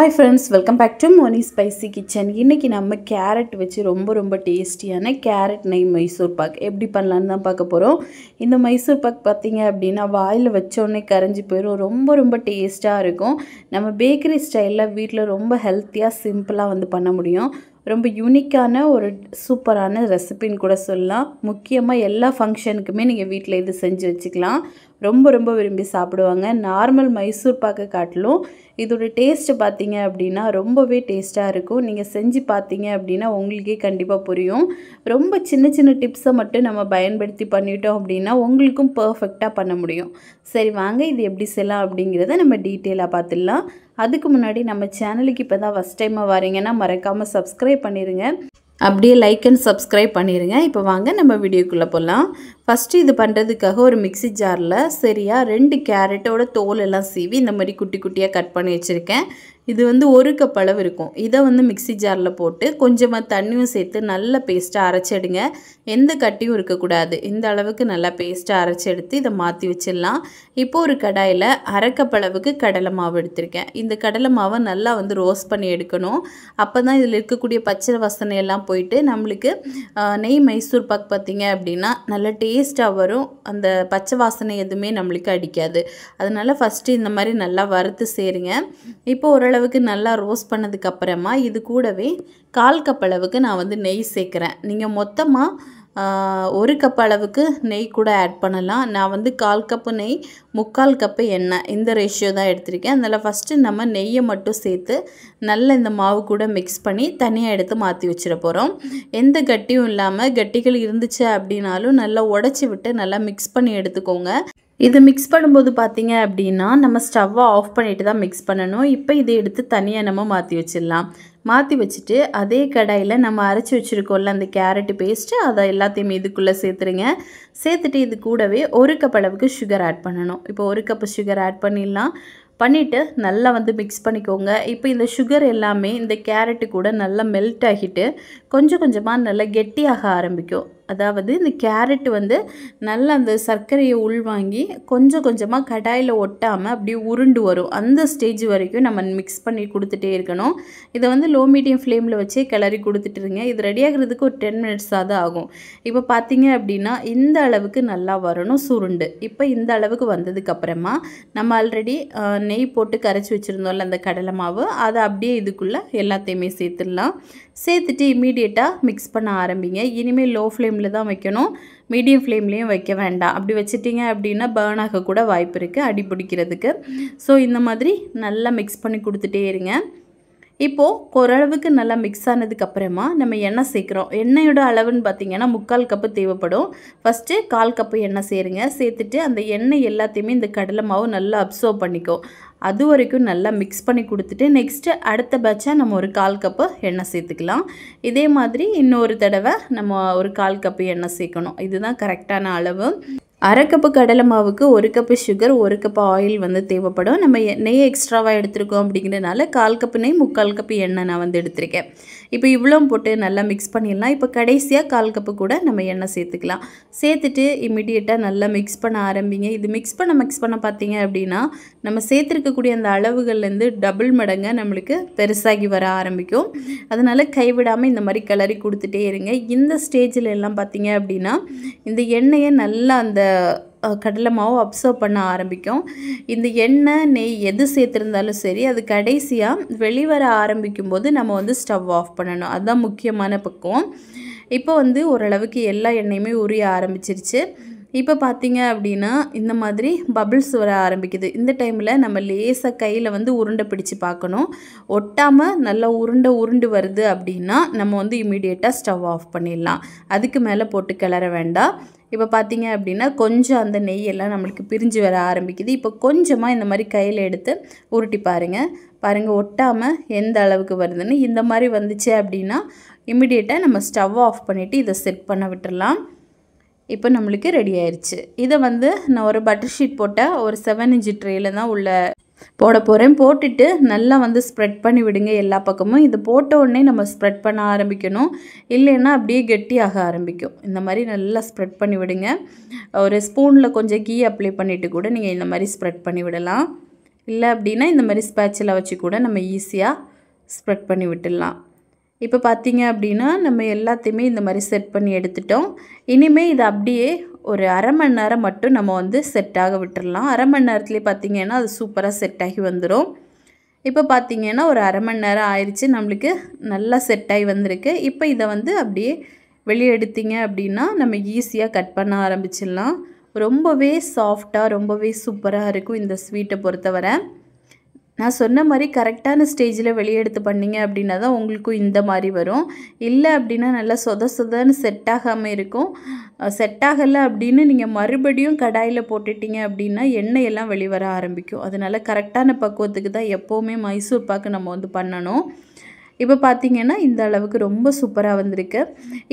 Hi friends, welcome back to Moni Spicy Kitchen. இன்னைக்கு நம்ம carrot வச்சு ரொம்ப டேஸ்டியான கேரட் நெய் மைசூர் பாக் எப்படி பண்ணலாம்னு தான் பார்க்க போறோம். இந்த மைசூர் பாக் பாத்தீங்க அப்படினா வாயில வச்ச உடனே கரஞ்சி போயிடும். ரொம்ப டேஸ்டா இருக்கும். நம்ம பேக்கரி ஸ்டைல்ல வீட்ல ரொம்ப ஹெல்த்தியா சிம்பிளா வந்து பண்ண முடியும். ரொம்ப யூனிக்கான ஒரு சூப்பரான ரெசிபின்னு கூட சொல்லலாம். முக்கியமா எல்லா ஃபங்க்ஷனுக்குமே நீங்க வீட்ல இது செஞ்சு வச்சுக்கலாம். ரொம்ப விரும்பி சாப்பிடுவாங்க. நார்மல் மைசூர் பாக்கை காட்டிலும் இதோட டேஸ்ட் பார்த்தீங்க அப்படின்னா ரொம்பவே டேஸ்ட்டாக இருக்கும். நீங்கள் செஞ்சு பார்த்தீங்க அப்படின்னா உங்களுக்கே கண்டிப்பாக புரியும். ரொம்ப சின்ன டிப்ஸை மட்டும் நம்ம பயன்படுத்தி பண்ணிட்டோம் அப்படின்னா உங்களுக்கும் பர்ஃபெக்டாக பண்ண முடியும். சரி வாங்க இது எப்படி செய்யலாம் அப்படிங்கிறத நம்ம டீட்டெயிலாக பார்த்துடலாம். அதுக்கு முன்னாடி நம்ம சேனலுக்கு இப்போ தான் ஃபஸ்ட் டைமாக வரீங்கன்னா மறக்காமல் சப்ஸ்கிரைப் பண்ணிடுங்க. அப்படியே லைக் அண்ட் சப்ஸ்கிரைப் பண்ணிடுங்க. இப்போ வாங்க நம்ம வீடியோக்குள்ளே போகலாம். ஃபஸ்ட்டு இது பண்ணுறதுக்காக ஒரு மிக்ஸி ஜாரில் சரியாக 2 கேரட்டோட தோல் எல்லாம் சீவி இந்த மாதிரி குட்டியாக கட் பண்ணி வச்சுருக்கேன். இது வந்து 1 கப் அளவு இருக்கும். இதை வந்து மிக்ஸி ஜாரில் போட்டு கொஞ்சமாக தண்ணியும் சேர்த்து நல்ல பேஸ்ட்டாக அரைச்சிடுங்க. எந்த கட்டியும் இருக்கக்கூடாது. இந்த அளவுக்கு நல்லா பேஸ்ட்டாக அரைச்சி எடுத்து இதை மாற்றி வச்சிடலாம். இப்போ ஒரு கடாயில் 1/2 கப் அளவுக்கு கடலை மாவு எடுத்திருக்கேன். இந்த கடலை மாவை நல்லா வந்து ரோஸ்ட் பண்ணி எடுக்கணும். அப்போ தான் இதில் இருக்கக்கூடிய பச்சை வாசனை எல்லாம் போயிட்டு நம்மளுக்கு நெய் மைசூர் பாக் பார்த்திங்க அப்படின்னா நல்ல டேஸ்ட்டாக வரும். அந்த பச்சை வாசனை எதுவுமே நம்மளுக்கு அடிக்காது. அதனால் ஃபஸ்ட்டு இந்த மாதிரி நல்லா வறுத்து சேருங்க. இப்போ ஓரளவுக்கு நல்லா ரோஸ்ட் பண்ணதுக்கு அப்புறமா இது கூடவே 1/4 கப் அளவுக்கு நான் வந்து நெய் சேர்க்குறேன். நீங்கள் மொத்தமாக 1 கப் அளவுக்கு நெய் கூட ஆட் பண்ணலாம். நான் வந்து 1/4 கப்பு நெய் 3/4 கப்பு எண்ணெய் இந்த ரேஷியோ தான் எடுத்திருக்கேன். அதனால் ஃபஸ்ட்டு நம்ம நெய்யை மட்டும் சேர்த்து நல்லா இந்த மாவு கூட மிக்ஸ் பண்ணி தனியாக எடுத்து மாற்றி வச்சிட போகிறோம். எந்த கட்டியும் இல்லாமல் கட்டிகள் இருந்துச்சு அப்படின்னாலும் நல்லா உடச்சி விட்டு நல்லா மிக்ஸ் பண்ணி எடுத்துக்கோங்க. இது மிக்ஸ் பண்ணும்போது பார்த்தீங்க அப்படின்னா நம்ம ஸ்டவ்வை ஆஃப் பண்ணிட்டு தான் மிக்ஸ் பண்ணணும். இப்போ இதை எடுத்து தனியாக நம்ம மாற்றி வச்சிடலாம். மாற்றி வச்சுட்டு அதே கடாயில் நம்ம அரைச்சி வச்சுருக்கோம்ல அந்த கேரட்டு பேஸ்ட்டு அதை எல்லாத்தையுமே இதுக்குள்ளே சேர்த்துருங்க. சேர்த்துட்டு இது கூடவே 1 கப் அளவுக்கு சுகர் ஆட் பண்ணணும். இப்போ 1 கப் சுகர் ஆட் பண்ணிடலாம். பண்ணிவிட்டு நல்லா வந்து மிக்ஸ் பண்ணிக்கோங்க. இப்போ இந்த சுகர் எல்லாமே இந்த கேரட்டு கூட நல்லா மெல்ட் ஆகிட்டு கொஞ்சமாக நல்லா கெட்டியாக ஆரம்பிக்கும். அதாவது இந்த கேரட்டு வந்து நல்லா அந்த சர்க்கரையை உள்வாங்கி கொஞ்சமாக கடாயில் ஒட்டாமல் அப்படியே உருண்டு வரும். அந்த ஸ்டேஜ் வரைக்கும் நம்ம மிக்ஸ் பண்ணி கொடுத்துட்டே இருக்கணும். இதை வந்து லோ மீடியம் ஃப்ளேமில் வச்சே கிளறி கொடுத்துட்டுருங்க. இது ரெடி ஆகிறதுக்கு ஒரு 10 மினிட்ஸாக தான் ஆகும். இப்போ பார்த்தீங்க அப்படின்னா இந்த அளவுக்கு நல்லா வரணும் சுருண்டு. இப்போ இந்த அளவுக்கு வந்ததுக்கப்புறமா நம்ம ஆல்ரெடி நெய் போட்டு கரைச்சி வச்சுருந்தோம்ல அந்த கடலை மாவு அதை அப்படியே இதுக்குள்ளே எல்லாத்தையுமே சேர்த்துடலாம். சேர்த்துட்டு இமீடியட்டாக மிக்ஸ் பண்ண ஆரம்பிங்க. இனிமேல் லோ ஃப்ளேமில் தான் வைக்கணும். மீடியம் ஃப்ளேம்லேயும் வைக்க வேண்டாம். அப்படி வச்சிட்டிங்க அப்படின்னா பேர்ன் ஆக கூட வாய்ப்பு இருக்குது அடி பிடிக்கிறதுக்கு. ஸோ இந்த மாதிரி நல்லா மிக்ஸ் பண்ணி கொடுத்துட்டே இருங்க. இப்போது ஓரளவுக்கு நல்லா மிக்ஸ் ஆனதுக்கப்புறமா நம்ம எண்ணெய் சேர்க்குறோம். எண்ணெயோட அளவுன்னு பார்த்திங்கன்னா 3/4 கப்பு தேவைப்படும். ஃபஸ்ட்டு 1/4 கப்பு எண்ணெய் சேருங்க. சேர்த்துட்டு அந்த எண்ணெய் எல்லாத்தையுமே இந்த கடலை மாவு நல்லா அப்சர்வ் பண்ணிக்கும். அது வரைக்கும் நல்லா மிக்ஸ் பண்ணி கொடுத்துட்டு நெக்ஸ்ட்டு அடுத்த பேட்சாக நம்ம ஒரு 1/4 கப்பு எண்ணெய் சேர்த்துக்கலாம். இதே மாதிரி இன்னொரு தடவை நம்ம ஒரு 1/4 கப்பு எண்ணெய் சேர்க்கணும். இதுதான் கரெக்டான அளவு. 1/2 கப்பு கடலை மாவுக்கு 1 கப்பு சுகர் 1 கப்பு ஆயில் வந்து தேவைப்படும். நம்ம நெய் எக்ஸ்ட்ராவாக எடுத்துருக்கோம் அப்படிங்கிறதுனால 1/4 கப்பு நெய் 3/4 கப்பு எண்ணெய் நான் வந்து எடுத்திருக்கேன். இப்போ இவ்வளோ போட்டு நல்லா மிக்ஸ் பண்ணிடலாம். இப்போ கடைசியாக 1/4 கப்பு கூட நம்ம எண்ணெய் சேர்த்துக்கலாம். சேர்த்துட்டு இமிடியேட்டாக நல்லா மிக்ஸ் பண்ண ஆரம்பிங்க. இது மிக்ஸ் பண்ண பார்த்தீங்க அப்படின்னா நம்ம சேர்த்துருக்கக்கூடிய அந்த அளவுகள்லேருந்து டபுள் மடங்கு நம்மளுக்கு பெருசாகி வர ஆரம்பிக்கும். அதனால் கைவிடாமல் இந்த மாதிரி கிளறி கொடுத்துட்டே இருங்க. இந்த ஸ்டேஜில் எல்லாம் பார்த்தீங்க அப்படின்னா இந்த எண்ணெயை நல்லா அந்த கடலை மாவு அப்சர்வ் பண்ண ஆரம்பிக்கும். இந்த எண்ணெய் நெய் எது சேர்த்துருந்தாலும் சரி அது கடைசியாக வெளிவர ஆரம்பிக்கும் போது நம்ம வந்து ஸ்டவ் ஆஃப் பண்ணணும். அதுதான் முக்கியமான பக்குவம். இப்போ வந்து ஓரளவுக்கு எல்லா எண்ணெயுமே உரிய ஆரம்பிச்சிருச்சு. இப்போ பார்த்தீங்க அப்படின்னா இந்த மாதிரி பபிள்ஸ் வர ஆரம்பிக்குது. இந்த டைமில் நம்ம லேசாக கையில் வந்து உருண்டை பிடிச்சி பார்க்கணும். ஒட்டாமல் நல்லா உருண்டு வருது அப்படின்னா நம்ம வந்து இமீடியட்டாக ஸ்டவ் ஆஃப் பண்ணிடலாம். அதுக்கு மேலே போட்டு கிளற வேண்டாம். இப்போ பார்த்தீங்க அப்படின்னா கொஞ்சம் அந்த நெய்யெல்லாம் நம்மளுக்கு பிரிஞ்சு வர ஆரம்பிக்குது. இப்போ கொஞ்சமாக இந்த மாதிரி கையில் எடுத்து உருட்டி பாருங்கள் ஒட்டாமல் எந்த அளவுக்கு வருதுன்னு. இந்த மாதிரி வந்துச்சு அப்படின்னா இமிடியேட்டாக நம்ம ஸ்டவ் ஆஃப் பண்ணிவிட்டு இதை செட் பண்ண விட்டுடலாம். இப்போ நம்மளுக்கு ரெடி ஆயிடுச்சு. இதை வந்து நான் ஒரு பட்டர் ஷீட் போட்ட ஒரு 7 இன்ச் ட்ரேயில் தான் உள்ள போட போகிறேன். போட்டுட்டு நல்லா வந்து ஸ்ப்ரெட் பண்ணி விடுங்க எல்லா பக்கமும். இது போட்ட உடனே நம்ம ஸ்ப்ரெட் பண்ண ஆரம்பிக்கணும். இல்லைன்னா அப்படியே கெட்டியாக ஆரம்பிக்கும். இந்த மாதிரி நல்லா ஸ்ப்ரெட் பண்ணி விடுங்க. ஒரு ஸ்பூனில் கொஞ்சம் கீ அப்ளை பண்ணிவிட்டு கூட நீங்கள் இந்த மாதிரி ஸ்ப்ரெட் பண்ணி விடலாம். இல்லை அப்படின்னா இந்த மாதிரி ஸ்பேட்சில் வச்சு கூட நம்ம ஈஸியாக ஸ்ப்ரெட் பண்ணி விட்டுடலாம். இப்போ பார்த்தீங்க அப்படின்னா நம்ம எல்லாத்தையுமே இந்த மாதிரி செட் பண்ணி எடுத்துட்டோம். இனிமேல் இதை அப்படியே ஒரு அரை மணி நேரம் மட்டும் நம்ம வந்து செட் ஆக விட்டுடலாம். அரை மணி நேரத்துலேயே பார்த்தீங்கன்னா அது சூப்பராக செட் ஆகி வந்துடும். இப்போ பார்த்தீங்கன்னா ஒரு அரை மணி நேரம் ஆயிடுச்சு, நம்மளுக்கு நல்லா செட் ஆகி வந்திருக்கு. இப்போ இதை வந்து அப்படியே வெளியே எடுத்தீங்க அப்படின்னா நம்ம ஈஸியாக கட் பண்ண ஆரம்பிச்சிடலாம். ரொம்பவே சாஃப்டாக ரொம்பவே சூப்பராக இருக்கும் இந்த ஸ்வீட்டை பொறுத்தவரை. நான் சொன்ன மாதிரி கரெக்டான ஸ்டேஜில் வெளியே எடுத்து பண்ணிங்க அப்படின்னா தான் உங்களுக்கும் இந்த மாதிரி வரும். இல்லை அப்படின்னா நல்லா சொதன்னு செட் ஆகாமல் இருக்கும். செட் ஆகலை அப்படின்னு நீங்கள் மறுபடியும் கடாயில் போட்டுட்டிங்க அப்படின்னா எண்ணெய் எல்லாம் வெளிவர ஆரம்பிக்கும். அதனால் கரெக்டான பக்குவத்துக்கு தான் எப்போவுமே மைசூர் பாக்கு நம்ம வந்து பண்ணணும். இப்போ பார்த்தீங்கன்னா இந்த அளவுக்கு ரொம்ப சூப்பராக வந்திருக்கு.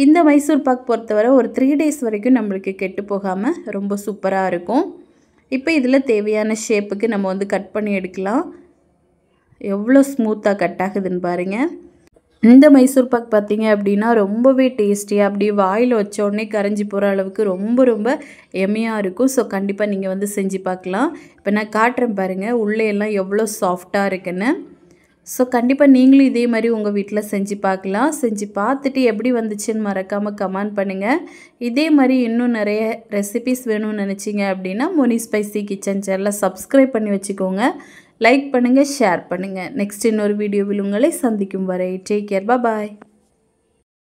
இந்த மைசூர் பாக்கு பொறுத்தவரை ஒரு 3 days வரைக்கும் நம்மளுக்கு கெட்டு போகாமல் ரொம்ப சூப்பராக இருக்கும். இப்போ இதில் தேவையான ஷேப்புக்கு நம்ம வந்து கட் பண்ணி எடுக்கலாம். எவ்வளோ ஸ்மூத்தாக கட் ஆகுதுன்னு பாருங்கள். இந்த மைசூர் பாக் பார்த்தீங்க அப்படின்னா ரொம்பவே டேஸ்டியாக அப்படியே வாயில் வச்ச உடனே கரைஞ்சி போகிற அளவுக்கு ரொம்ப எம்மியாக இருக்கும். ஸோ கண்டிப்பாக நீங்கள் வந்து செஞ்சு பார்க்கலாம். இப்போ நான் காட்டுறேன் பாருங்கள் உள்ளே எல்லாம் எவ்வளோ சாஃப்டாக இருக்குன்னு. ஸோ கண்டிப்பாக நீங்களும் இதே மாதிரி உங்கள் வீட்டில் செஞ்சு பார்க்கலாம். செஞ்சு பார்த்துட்டு எப்படி வந்துச்சுன்னு மறக்காமல் கமெண்ட் பண்ணுங்கள். இதே மாதிரி இன்னும் நிறைய ரெசிபிஸ் வேணும்னு நினச்சிங்க அப்படின்னா மோனி ஸ்பைசி கிச்சன் சேனலை சப்ஸ்கிரைப் பண்ணி வச்சுக்கோங்க. லைக் பண்ணுங்கள், ஷேர் பண்ணுங்கள். நெக்ஸ்ட் இன்னொரு வீடியோவில் உங்களை சந்திக்கும் வரை டேக் கேர், பாய்.